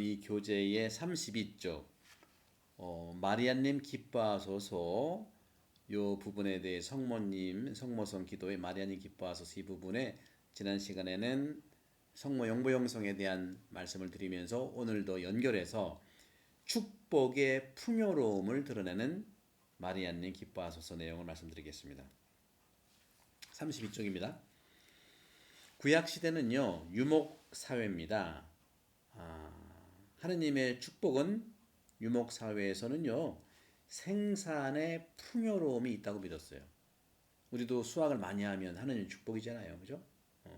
이 교재의 32쪽 마리아님 기뻐하소서 요 부분에 대해 성모성 기도의 마리아님 기뻐하소서 이 부분에 지난 시간에는 성모 영보 영성에 대한 말씀을 드리면서 오늘도 연결해서 축복의 풍요로움을 드러내는 마리아님 기뻐하소서 내용을 말씀드리겠습니다. 32쪽입니다. 구약시대는요 유목사회입니다. 하느님의 축복은 유목사회에서는요 생산의 풍요로움이 있다고 믿었어요. 우리도 수확을 많이 하면 하느님 축복이잖아요. 그죠?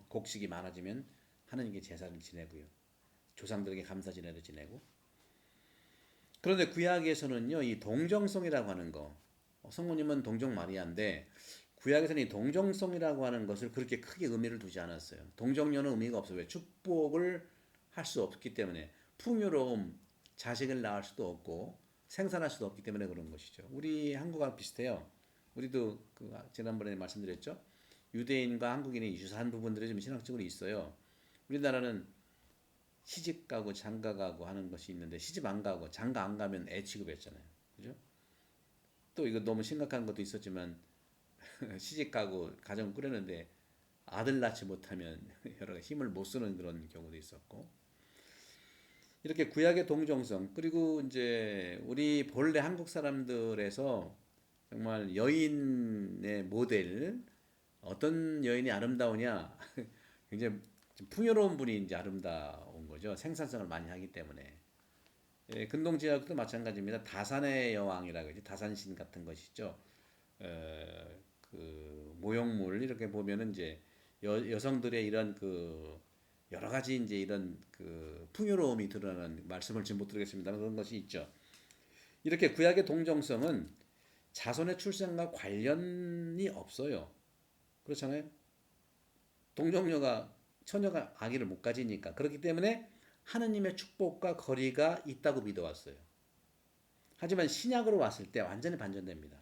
곡식이 많아지면 하느님께 제사를 지내고요. 조상들에게 감사 지내도 지내고. 그런데 구약에서는요 이 동정성이라고 하는 거, 성모님은 동정 마리아인데 구약에서는 이 동정성이라고 하는 것을 그렇게 크게 의미를 두지 않았어요. 동정녀는 의미가 없어요. 왜? 축복을 할 수 없기 때문에. 풍요로움, 자식을 낳을 수도 없고 생산할 수도 없기 때문에 그런 것이죠. 우리 한국과 비슷해요. 우리도 지난번에 말씀드렸죠. 유대인과 한국인의 유사한 부분들이 좀 신학적으로 있어요. 우리나라는 시집 가고 장가 가고 하는 것이 있는데 시집 안 가고 장가 안 가면 애 취급했잖아요. 그죠? 또 이거 너무 심각한 것도 있었지만 시집 가고 가정 꾸렸는데 아들 낳지 못하면 여러 가지 힘을 못 쓰는 그런 경우도 있었고, 이렇게 구약의 동정성, 그리고 이제 우리 본래 한국 사람들에서 정말 여인의 모델, 어떤 여인이 아름다우냐 굉장히 풍요로운 분이 이제 아름다운 거죠. 생산성을 많이 하기 때문에. 예, 근동지역도 마찬가지입니다. 다산의 여왕이라고 하죠. 다산신 같은 것이죠. 그 모형물 이렇게 보면은 이제 여성들의 이런 여러 가지 이제 이런 풍요로움이 드러나는, 말씀을 지금 못 드리겠습니다. 그런 것이 있죠. 이렇게 구약의 동정성은 자손의 출생과 관련이 없어요. 그렇잖아요. 처녀가 아기를 못 가지니까. 그렇기 때문에 하느님의 축복과 거리가 있다고 믿어왔어요. 하지만 신약으로 왔을 때 완전히 반전됩니다.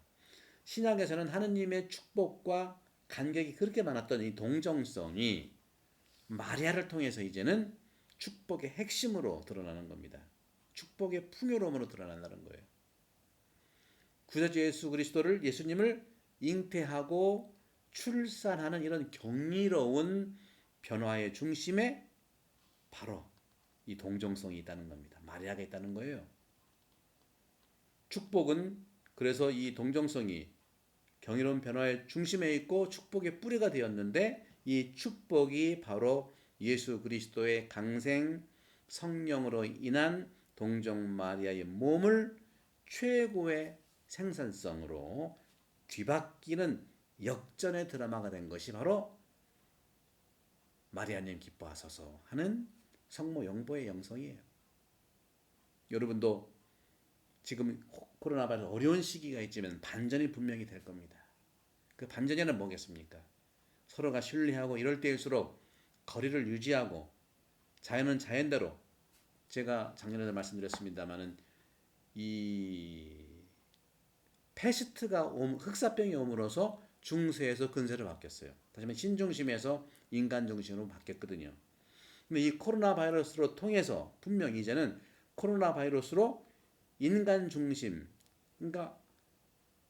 신약에서는 하느님의 축복과 간격이 그렇게 많았던 이 동정성이 마리아를 통해서 이제는 축복의 핵심으로 드러나는 겁니다. 축복의 풍요로움으로 드러난다는 거예요. 구세주 예수 그리스도를, 예수님을 잉태하고 출산하는 이런 경이로운 변화의 중심에 바로 이 동정성이 있다는 겁니다. 마리아가 있다는 거예요. 축복은 그래서 이 동정성이 경이로운 변화의 중심에 있고 축복의 뿌리가 되었는데, 이 축복이 바로 예수 그리스도의 강생 성령으로 인한 동정 마리아의 몸을 최고의 생산성으로 뒤바뀌는 역전의 드라마가 된 것이 바로 마리아님 기뻐하소서 하는 성모 영보의 영성이에요. 여러분도 지금 코로나 바이러스 어려운 시기가 있지만 반전이 분명히 될 겁니다. 그 반전에는 뭐겠습니까? 서로가 신뢰하고 이럴 때일수록 거리를 유지하고, 자연은 자연대로, 제가 작년에도 말씀드렸습니다마는 이 패스트가 흑사병이 옴으로써 중세에서 근세로 바뀌었어요. 다시 말해 신중심에서 인간 중심으로 바뀌었거든요. 근데 이 코로나 바이러스로 통해서 분명히 이제는 코로나 바이러스로 인간 중심, 그러니까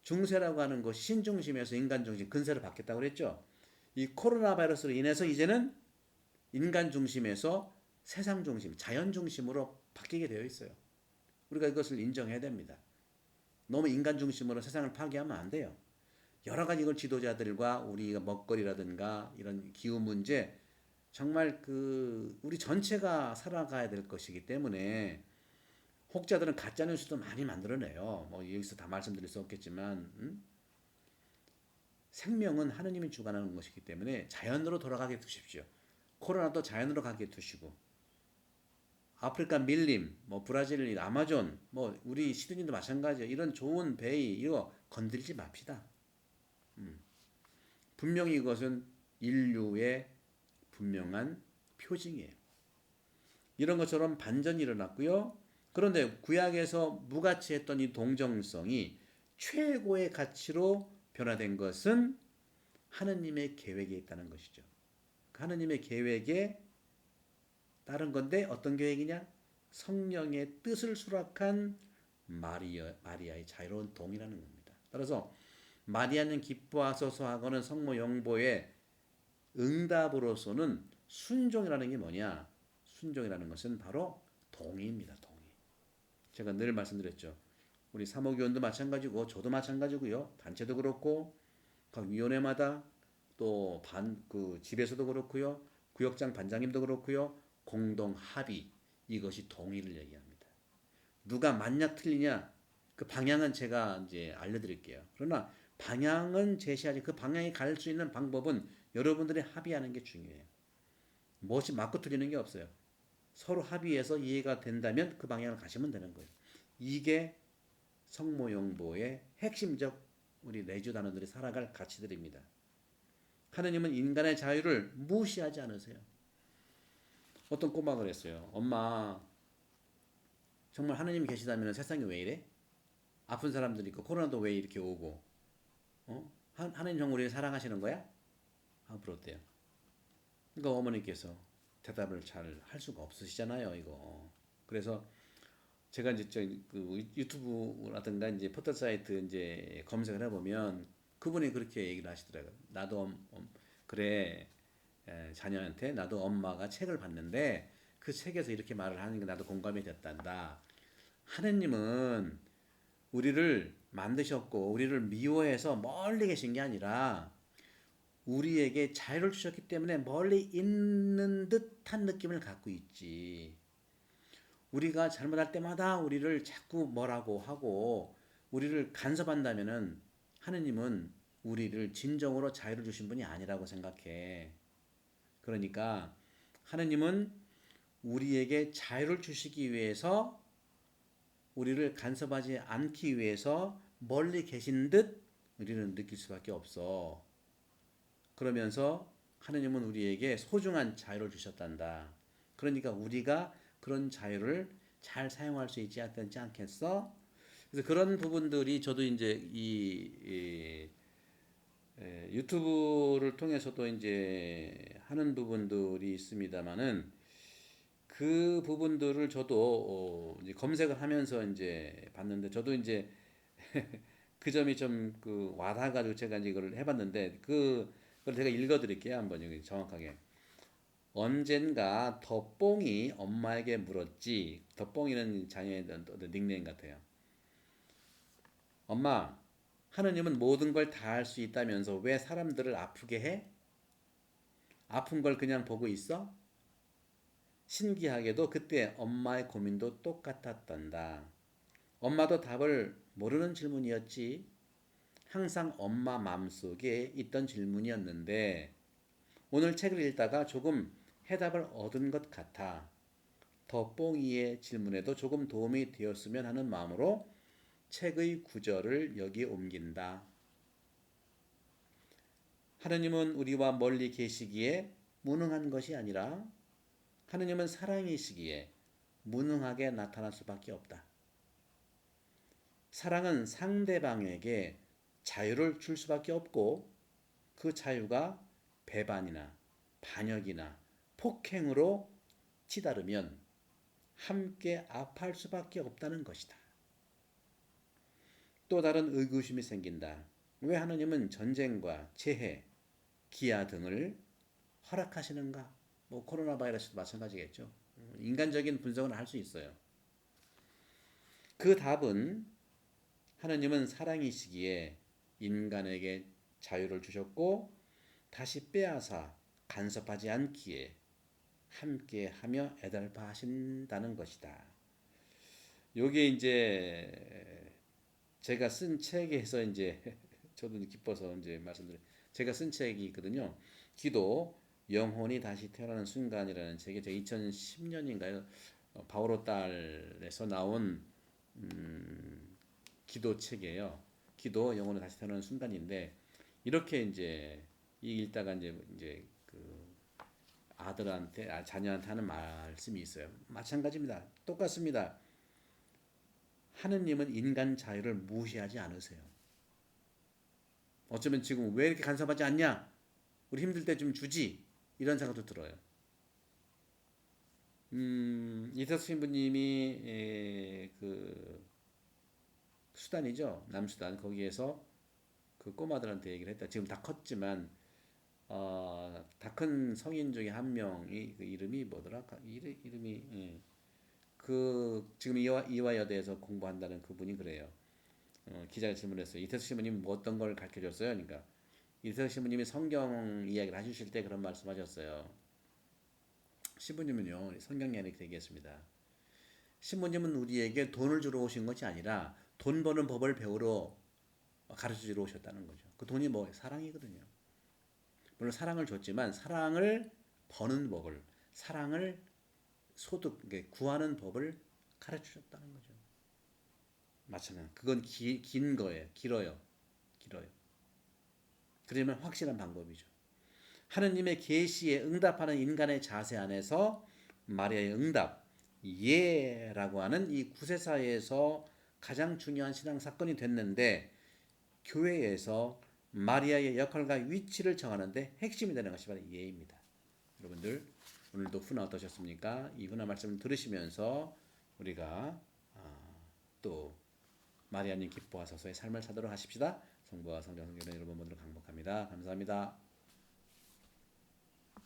중세라고 하는 것이 신중심에서 인간 중심, 근세로 바뀌었다고 그랬죠. 이 코로나 바이러스로 인해서 이제는 인간 중심에서 세상 중심, 자연 중심으로 바뀌게 되어 있어요. 우리가 이것을 인정해야 됩니다. 너무 인간 중심으로 세상을 파괴하면 안 돼요. 여러 가지 이걸 지도자들과 우리가 먹거리라든가 이런 기후 문제, 정말 우리 전체가 살아가야 될 것이기 때문에 혹자들은 가짜뉴스도 많이 만들어내요. 뭐 여기서 다 말씀드릴 수 없겠지만, 생명은 하느님이 주관하는 것이기 때문에 자연으로 돌아가게 두십시오. 코로나도 자연으로 가게 두시고, 아프리카 밀림, 뭐 브라질 아마존, 뭐 우리 시드니도 마찬가지예요. 이런 좋은 베이 이거 건들지 맙시다. 분명히 이것은 인류의 분명한 표징이에요. 이런 것처럼 반전이 일어났고요. 그런데 구약에서 무가치했던 이 동정성이 최고의 가치로 변화된 것은 하느님의 계획에 있다는 것이죠. 하느님의 계획에 따른 건데 어떤 계획이냐? 성령의 뜻을 수락한 마리아의 자유로운 동의라는 겁니다. 따라서 마리아는 기뻐하소서 하고는 성모 영보의 응답으로서는 순종이라는 게 뭐냐? 순종이라는 것은 바로 동의입니다. 동의. 제가 늘 말씀드렸죠. 우리 사모교원도 마찬가지고 저도 마찬가지고요. 단체도 그렇고 각 위원회마다 또 그 집에서도 그렇고요. 구역장 반장님도 그렇고요. 공동 합의 이것이 동의를 얘기합니다. 누가 만약 틀리냐? 그 방향은 제가 이제 알려드릴게요. 그러나 방향은 제시하지 그 방향이 갈 수 있는 방법은 여러분들이 합의하는 게 중요해요. 무엇이 맞고 틀리는 게 없어요. 서로 합의해서 이해가 된다면 그 방향을 가시면 되는 거예요. 이게 성모용보의 핵심적 우리 레주 단원들이 살아갈 가치들입니다. 하느님은 인간의 자유를 무시하지 않으세요. 어떤 꼬마가 그랬어요. 엄마, 정말 하느님이 계시다면 세상이 왜 이래? 아픈 사람들이 있고 코로나도 왜 이렇게 오고 하느님 정말 우리를 사랑하시는 거야? 하고 물었대요. 그러니까 어머니께서 대답을 잘 할 수가 없으시잖아요, 이거. 그래서 제가 이제 그 유튜브라든가 이제 포털 사이트 이제 검색을 해보면 그분이 그렇게 얘기를 하시더라고요. 나도 그래 자녀한테 나도 엄마가 책을 봤는데 그 책에서 이렇게 말을 하는 게 나도 공감이 됐단다. 하느님은 우리를 만드셨고 우리를 미워해서 멀리 계신 게 아니라 우리에게 자유를 주셨기 때문에 멀리 있는 듯한 느낌을 갖고 있지. 우리가 잘못할 때마다 우리를 자꾸 뭐라고 하고 우리를 간섭한다면은 하느님은 우리를 진정으로 자유를 주신 분이 아니라고 생각해. 그러니까 하느님은 우리에게 자유를 주시기 위해서 우리를 간섭하지 않기 위해서 멀리 계신 듯 우리는 느낄 수밖에 없어. 그러면서 하느님은 우리에게 소중한 자유를 주셨단다. 그러니까 우리가 그런 자유를 잘 사용할 수 있지 않겠어? 그래서 그런 부분들이 저도 이제 이 유튜브를 통해서도 이제 하는 부분들이 있습니다만은 그 부분들을 저도 이제 검색을 하면서 이제 봤는데 저도 이제 그 점이 좀 그 와닿아가지고 제가 이제 이걸 해봤는데 그걸 제가 읽어드릴게요. 한번 여기 정확하게. 언젠가 덧봉이 엄마에게 물었지. 덧봉이는 자녀의 어떤 닉네임 같아요. 엄마, 하느님은 모든 걸 다 할 수 있다면서 왜 사람들을 아프게 해? 아픈 걸 그냥 보고 있어? 신기하게도 그때 엄마의 고민도 똑같았단다. 엄마도 답을 모르는 질문이었지. 항상 엄마 마음속에 있던 질문이었는데 오늘 책을 읽다가 조금 해답을 얻은 것 같아. 덧봉이의 질문에도 조금 도움이 되었으면 하는 마음으로 책의 구절을 여기에 옮긴다. 하느님은 우리와 멀리 계시기에 무능한 것이 아니라 하느님은 사랑이시기에 무능하게 나타날 수밖에 없다. 사랑은 상대방에게 자유를 줄 수밖에 없고 그 자유가 배반이나 반역이나 폭행으로 치달으면 함께 아파할 수밖에 없다는 것이다. 또 다른 의구심이 생긴다. 왜 하느님은 전쟁과 재해, 기아 등을 허락하시는가? 뭐 코로나 바이러스도 마찬가지겠죠. 인간적인 분석은 할 수 있어요. 그 답은 하느님은 사랑이시기에 인간에게 자유를 주셨고 다시 빼앗아 간섭하지 않기에 함께하며 애달파 하신다는 것이다. 요게 이제 제가 쓴 책에서 이제 저도 기뻐서 이제 말씀드려. 제가 쓴 책이 있거든요. 기도 영혼이 다시 태어나는 순간이라는 책이 제가 2010년인가요? 바오로 딸에서 나온 기도 책이에요. 기도 영혼이 다시 태어나는 순간인데 이렇게 이제 읽다가 이제 그 아들한테 자녀한테 하는 말씀이 있어요. 마찬가지입니다. 똑같습니다. 하느님은 인간 자유를 무시하지 않으세요. 어쩌면 지금 왜 이렇게 간섭하지 않냐? 우리 힘들 때 좀 주지. 이런 생각도 들어요. 이태수 신부님이 그 수단이죠. 남수단 거기에서 그 꼬마들한테 얘기를 했다. 지금 다 컸지만 다 큰 성인 중에 한 명이 그 이름이 뭐더라? 이름이 그 지금 이화여대에서 공부한다는 그분이 그래요. 기자가 질문했어요. 이태수 신부님 뭐 어떤 걸 가르쳐 줬어요? 그러니까 이태수 신부님이 성경 이야기를 해주실 때 그런 말씀하셨어요. 신부님은요 성경 이야기 얘기했습니다. 신부님은 우리에게 돈을 주러 오신 것이 아니라 돈 버는 법을 배우러 가르쳐 주러 오셨다는 거죠. 그 돈이 뭐 사랑이거든요. 물론 사랑을 줬지만 사랑을 버는 법을 사랑을 구하는 법을 가르쳐 주셨다는 거죠. 마찬가지. 그건 긴 거예요. 길어요. 길어요. 그러면 확실한 방법이죠. 하느님의 계시에 응답하는 인간의 자세 안에서 마리아의 응답, 예라고 하는 이 구세사에서 가장 중요한 신앙 사건이 됐는데 교회에서 마리아의 역할과 위치를 정하는데 핵심이 되는 것이 바로 예입니다. 여러분들 오늘도 훈화 어떠셨습니까? 이 훈화 말씀을 들으시면서 우리가 또 마리아님 기뻐하소서의 삶을 사도록 하십시다. 성부와 성자 성령의 여러분 모두를 강복합니다. 감사합니다.